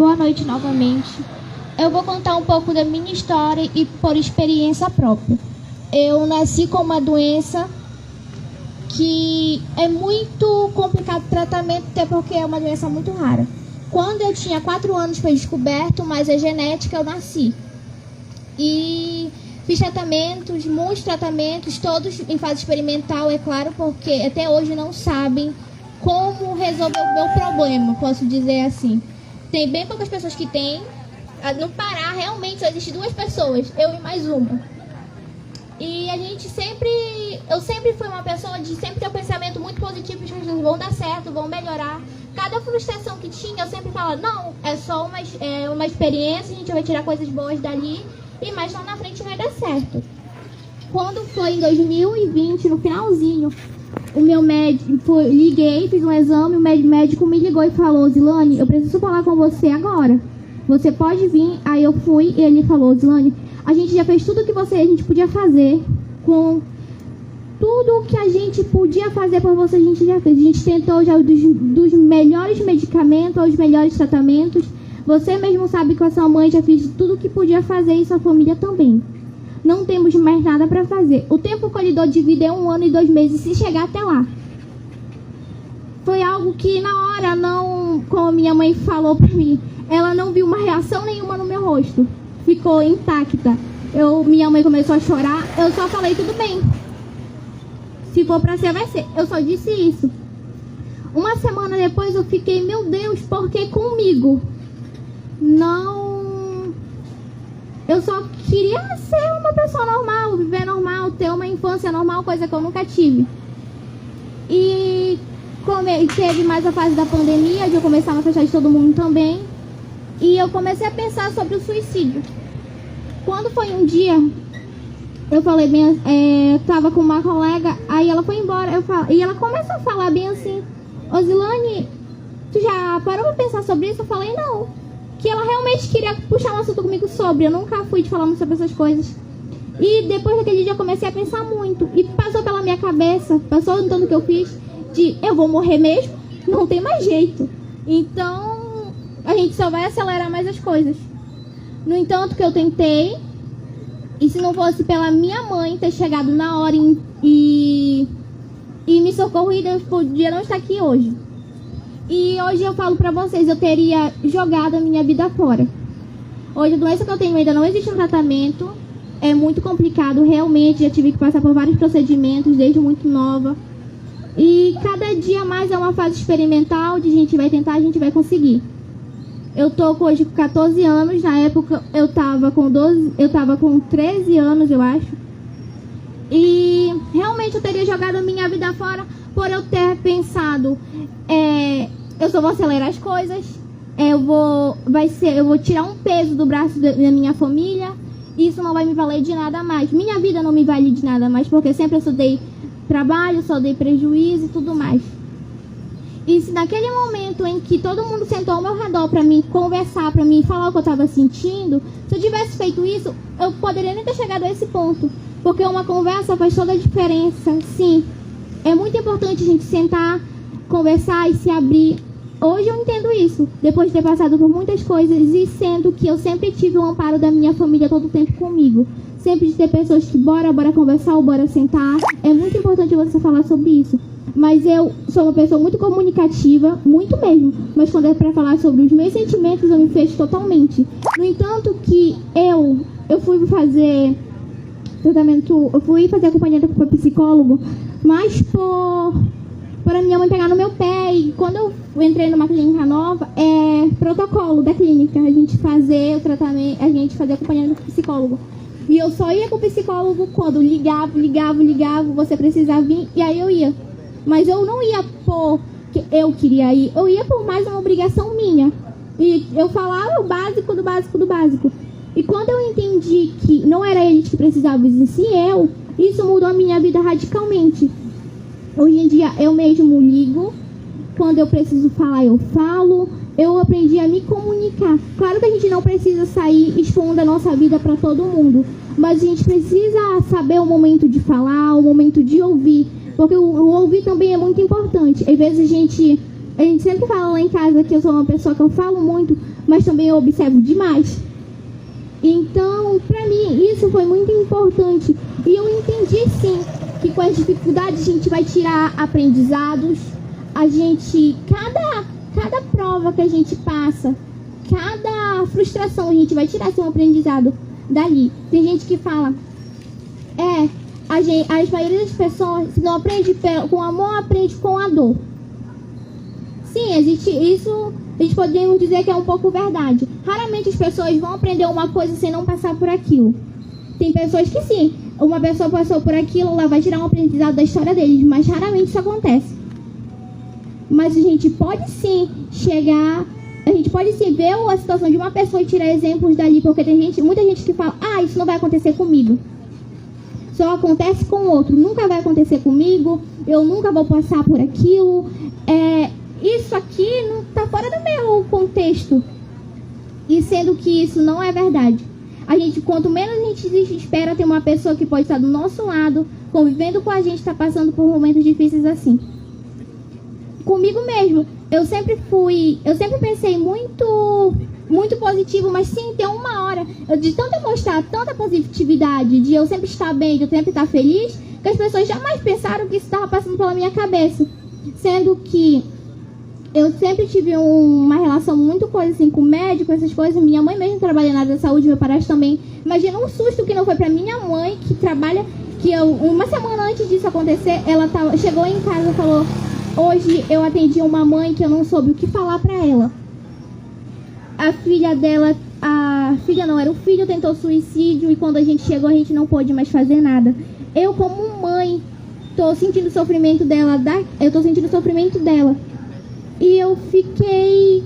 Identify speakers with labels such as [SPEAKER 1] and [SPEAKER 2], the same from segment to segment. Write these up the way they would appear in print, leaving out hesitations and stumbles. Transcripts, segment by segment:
[SPEAKER 1] boa noite novamente. Eu vou contar um pouco da minha história e por experiência própria. Eu nasci com uma doença que é muito complicado o tratamento, até porque é uma doença muito rara. Quando eu tinha 4 anos foi descoberto, mas é genética, eu nasci. E fiz tratamentos, muitos tratamentos, todos em fase experimental, é claro, porque até hoje não sabem como resolver o meu problema, posso dizer assim. Tem bem poucas pessoas que têm. No Pará, realmente, só existem 2 pessoas, eu e mais uma. E eu sempre fui uma pessoa de sempre ter um pensamento muito positivo, de que as coisas vão dar certo, vão melhorar. Cada frustração que tinha, eu sempre falava, não, é só uma experiência, a gente vai tirar coisas boas dali, e mais lá na frente vai dar certo. Quando foi em 2020, no finalzinho, o meu médico, liguei, fiz um exame, o médico me ligou e falou, Zilane, eu preciso falar com você agora. Você pode vir? Aí eu fui e ele falou, Zilane, a gente já fez tudo o que a gente podia fazer. Com tudo que a gente podia fazer por você, a gente já fez. A gente tentou já dos melhores medicamentos aos melhores tratamentos. Você mesmo sabe que a sua mãe já fez tudo o que podia fazer e sua família também. Não temos mais nada para fazer. O tempo corredor de vida é 1 ano e 2 meses, se chegar até lá. Foi algo que na hora não, como minha mãe falou para mim, ela não viu uma reação nenhuma no meu rosto. Ficou intacta. Minha mãe começou a chorar, eu só falei, tudo bem. Se for pra ser, vai ser. Eu só disse isso. Uma semana depois eu fiquei, meu Deus, por que comigo? Não... Eu só queria ser uma pessoa normal, viver normal, ter uma infância normal, coisa que eu nunca tive. E teve mais a fase da pandemia, de eu começar a afastar de todo mundo também. E eu comecei a pensar sobre o suicídio. Quando foi um dia, eu falei bem, eu tava com uma colega, aí ela foi embora, e ela começou a falar bem assim, ô Zilane, tu já parou pra pensar sobre isso? Eu falei, não. Que ela realmente queria puxar um assunto comigo sobre, eu nunca fui de falar muito sobre essas coisas. E depois daquele dia eu comecei a pensar muito, e passou pela minha cabeça, passou no tanto que eu fiz, de eu vou morrer mesmo, não tem mais jeito. Então a gente só vai acelerar mais as coisas. No entanto que eu tentei, e se não fosse pela minha mãe ter chegado na hora e me socorrido, eu podia não estar aqui hoje. E hoje eu falo pra vocês, eu teria jogado a minha vida fora. Hoje a doença que eu tenho ainda não existe um tratamento, é muito complicado realmente, já tive que passar por vários procedimentos desde muito nova. E cada dia mais é uma fase experimental, de a gente vai tentar, a gente vai conseguir. Eu tô hoje com 14 anos, na época eu tava com 13 anos, eu acho. E realmente eu teria jogado a minha vida fora por eu ter pensado, eu só vou acelerar as coisas, eu vou tirar um peso do braço da minha família, isso não vai me valer de nada mais. Minha vida não me vale de nada mais, porque sempre eu só dei trabalho, só dei prejuízo e tudo mais. E se naquele momento em que todo mundo sentou ao meu redor para mim conversar, para mim falar o que eu estava sentindo, se eu tivesse feito isso, eu poderia nem ter chegado a esse ponto. Porque uma conversa faz toda a diferença, sim. É muito importante a gente sentar, conversar e se abrir. Hoje eu entendo isso, depois de ter passado por muitas coisas e sendo que eu sempre tive o amparo da minha família todo o tempo comigo. Sempre de ter pessoas que bora conversar ou bora sentar. É muito importante você falar sobre isso. Mas eu sou uma pessoa muito comunicativa, muito mesmo. Mas quando é para falar sobre os meus sentimentos, eu me fecho totalmente. No entanto que eu fui fazer tratamento, eu fui fazer acompanhamento com o psicólogo, mas por a minha mãe pegar no meu pé. E quando eu entrei numa clínica nova, é protocolo da clínica, a gente fazer o tratamento, a gente fazer acompanhamento com o psicólogo. E eu só ia com o psicólogo quando ligava, você precisava vir, e aí eu ia. Mas eu não ia porque eu queria ir, eu ia por mais uma obrigação minha. E eu falava o básico do básico do básico. E quando eu entendi que não era eles que precisavam, e sim eu, isso mudou a minha vida radicalmente. Hoje em dia eu mesmo ligo, quando eu preciso falar eu falo, eu aprendi a me comunicar. Claro que a gente não precisa sair expondo a nossa vida para todo mundo, mas a gente precisa saber o momento de falar, o momento de ouvir. Porque o ouvir também é muito importante. Às vezes a gente sempre fala lá em casa que eu sou uma pessoa que eu falo muito, mas também eu observo demais. Então, para mim, isso foi muito importante. E eu entendi, sim, que com as dificuldades a gente vai tirar aprendizados. Cada prova que a gente passa, cada frustração, a gente vai tirar assim, um aprendizado dali. Tem gente que fala, a maioria das pessoas, se não aprende com amor, aprende com a dor. Sim, existe isso, a gente podemos dizer que é um pouco verdade. Raramente as pessoas vão aprender uma coisa sem não passar por aquilo. Tem pessoas que sim, uma pessoa passou por aquilo, ela vai tirar um aprendizado da história deles, mas raramente isso acontece. Mas a gente pode sim ver a situação de uma pessoa e tirar exemplos dali, porque tem muita gente que fala, isso não vai acontecer comigo. Só acontece com o outro, nunca vai acontecer comigo, eu nunca vou passar por aquilo. Isso aqui não está fora do meu contexto. E sendo que isso não é verdade. Quanto menos a gente espera ter uma pessoa que pode estar do nosso lado, convivendo com a gente, está passando por momentos difíceis assim. Comigo mesmo, eu sempre pensei muito positivo, mas sim, tem uma hora, de tanto demonstrar tanta positividade, de eu sempre estar bem, de eu sempre estar feliz, que as pessoas jamais pensaram que isso estava passando pela minha cabeça. Sendo que eu sempre tive uma relação muito coisa assim com médico, essas coisas. Minha mãe mesmo trabalha na área da saúde, meu padrasto também. Imagina um susto que não foi pra minha mãe, que trabalha, uma semana antes disso acontecer, ela chegou em casa e falou, hoje eu atendi uma mãe que eu não soube o que falar pra ela. Era o filho, tentou suicídio e quando a gente chegou a gente não pôde mais fazer nada. Eu como mãe, tô sentindo o sofrimento dela, E eu fiquei,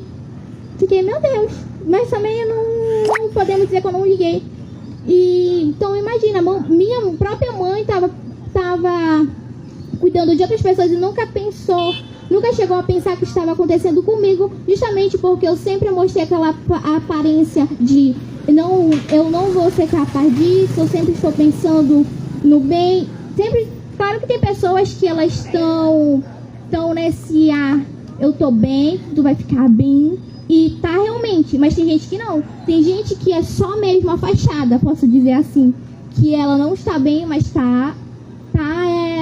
[SPEAKER 1] meu Deus, mas também não podemos dizer que eu não liguei. Então imagina, minha própria mãe estava cuidando de outras pessoas e nunca chegou a pensar que estava acontecendo comigo, justamente porque eu sempre mostrei aquela aparência de eu não vou ser capaz disso, eu sempre estou pensando no bem. Claro que tem pessoas que elas estão nesse ar, eu tô bem, tu vai ficar bem, e tá realmente, mas tem gente que não. Tem gente que é só mesmo a fachada, posso dizer assim, que ela não está bem, mas tá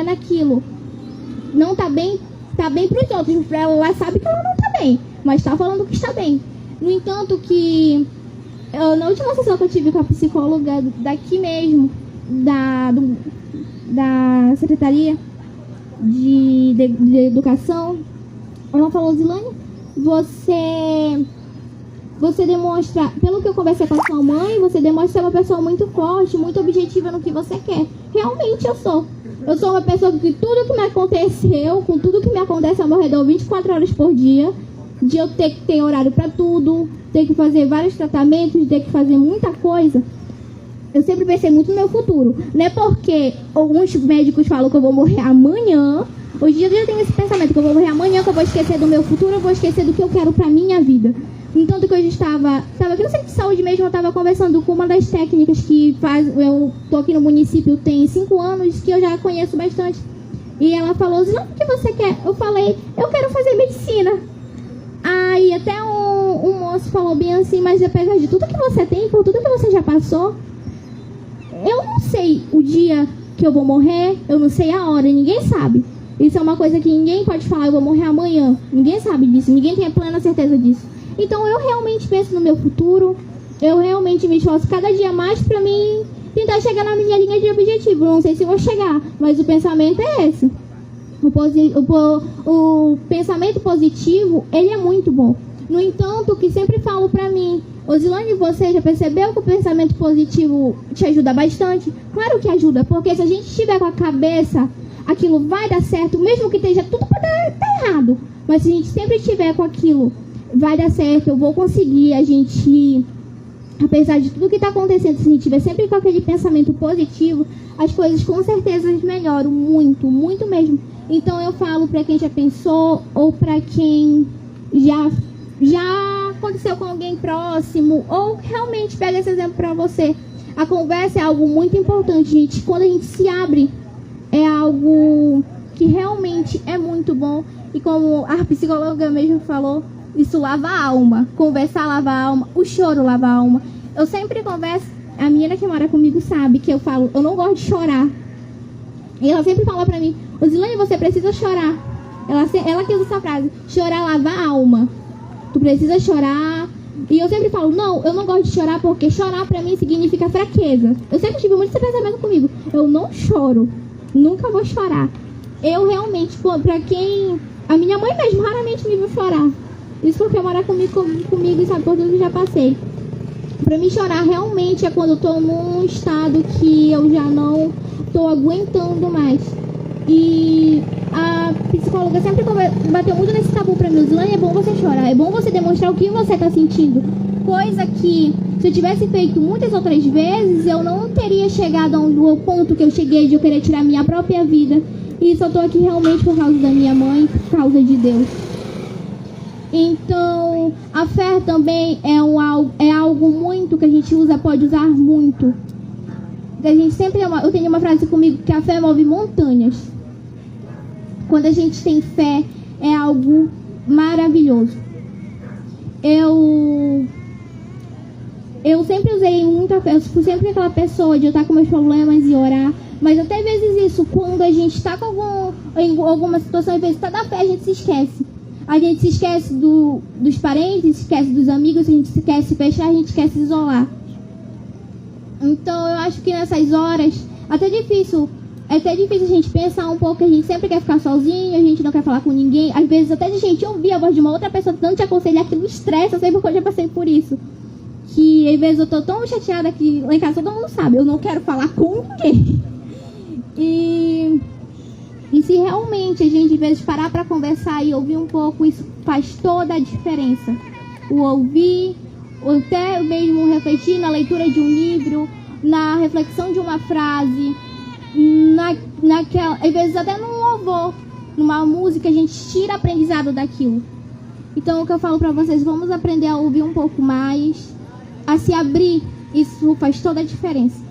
[SPEAKER 1] naquilo. Não tá bem pros outros, pra ela sabe que ela não tá bem, mas tá falando que está bem. No entanto que, na última sessão que eu tive com a psicóloga daqui mesmo, da Secretaria de Educação, ela falou, Zilane, você demonstra, pelo que eu conversei com a sua mãe, você demonstra ser uma pessoa muito forte, muito objetiva no que você quer. Realmente eu sou. Eu sou uma pessoa que tudo que me aconteceu, com tudo que me acontece ao meu redor 24 horas por dia, de eu ter que ter horário para tudo, ter que fazer vários tratamentos, ter que fazer muita coisa, eu sempre pensei muito no meu futuro. Não é porque alguns médicos falam que eu vou morrer amanhã. Hoje em dia eu já tenho esse pensamento que eu vou morrer amanhã, que eu vou esquecer do meu futuro, eu vou esquecer do que eu quero pra minha vida. Então, que eu estava aqui no centro de saúde mesmo, eu estava conversando com uma das técnicas que eu tô aqui no município tem 5 anos, que eu já conheço bastante. E ela falou, Zilane, o que você quer? Eu falei, eu quero fazer medicina. Aí até um moço falou bem assim, mas apesar de tudo que você tem, por tudo que você já passou, eu não sei o dia que eu vou morrer, eu não sei a hora, ninguém sabe. Isso é uma coisa que ninguém pode falar, eu vou morrer amanhã. Ninguém sabe disso, ninguém tem a plena certeza disso. Então eu realmente penso no meu futuro, eu realmente me esforço cada dia mais pra mim tentar chegar na minha linha de objetivo. Não sei se vou chegar, mas o pensamento é esse. O pensamento positivo, ele é muito bom. No entanto, que sempre falo pra mim, Zilane, você já percebeu que o pensamento positivo te ajuda bastante? Claro que ajuda, porque se a gente estiver com a cabeça, aquilo vai dar certo, mesmo que esteja tudo para dar errado. Mas se a gente sempre estiver com aquilo, vai dar certo, eu vou conseguir, a gente, apesar de tudo que está acontecendo, se a gente estiver sempre com aquele pensamento positivo, as coisas com certeza melhoram muito, muito mesmo. Então eu falo para quem já pensou, ou para quem já aconteceu com alguém próximo, ou realmente pega esse exemplo para você. A conversa é algo muito importante, gente. Quando a gente se abre, é algo que realmente é muito bom. E como a psicóloga mesmo falou, Isso lava a alma. Conversar lava a alma. O choro lava a alma. Eu sempre converso. A menina que mora comigo sabe que eu falo, eu não gosto de chorar. E ela sempre fala pra mim, Rosilane, você precisa chorar. Ela que usa essa frase, chorar lava a alma. Tu precisa chorar. E eu sempre falo, não, eu não gosto de chorar porque chorar pra mim significa fraqueza. Eu sempre tive muito esse pensamento comigo. Eu não choro. Nunca vou chorar. Eu realmente, pra quem... A minha mãe mesmo raramente me viu chorar. Isso porque mora comigo e sabe por tudo que já passei. Pra mim chorar realmente é quando eu tô num estado que eu já não tô aguentando mais. E a psicóloga sempre bateu muito nesse tabu pra mim. Rosilane, é bom você chorar, é bom você demonstrar o que você tá sentindo. Coisa que, se eu tivesse feito muitas outras vezes, eu não teria chegado ao ponto que eu cheguei de eu querer tirar minha própria vida. E só tô aqui realmente por causa da minha mãe, por causa de Deus. Então, a fé também é algo muito que a gente pode usar muito. A gente sempre eu tenho uma frase comigo que a fé move montanhas. Quando a gente tem fé, é algo maravilhoso. Eu sempre usei muita fé. Eu fui sempre aquela pessoa de eu estar com meus problemas e orar. Mas até vezes isso, quando a gente está em alguma situação, às vezes está da fé, a gente se esquece. A gente se esquece dos parentes, se esquece dos amigos, a gente se quer se fechar, a gente quer se isolar. Então eu acho que nessas horas, é até difícil a gente pensar um pouco, que a gente sempre quer ficar sozinho, a gente não quer falar com ninguém. Às vezes até a gente ouvir a voz de uma outra pessoa tentando te aconselhar, que me estressa, eu sei porque eu já passei por isso. Que às vezes eu tô tão chateada que lá em casa todo mundo sabe, eu não quero falar com ninguém. E se realmente a gente às vezes parar para conversar e ouvir um pouco, isso faz toda a diferença. O ouvir, ou até mesmo refletir na leitura de um livro, na reflexão de uma frase, às vezes até num louvor, numa música, a gente tira aprendizado daquilo. Então o que eu falo para vocês, vamos aprender a ouvir um pouco mais, a se abrir, isso faz toda a diferença.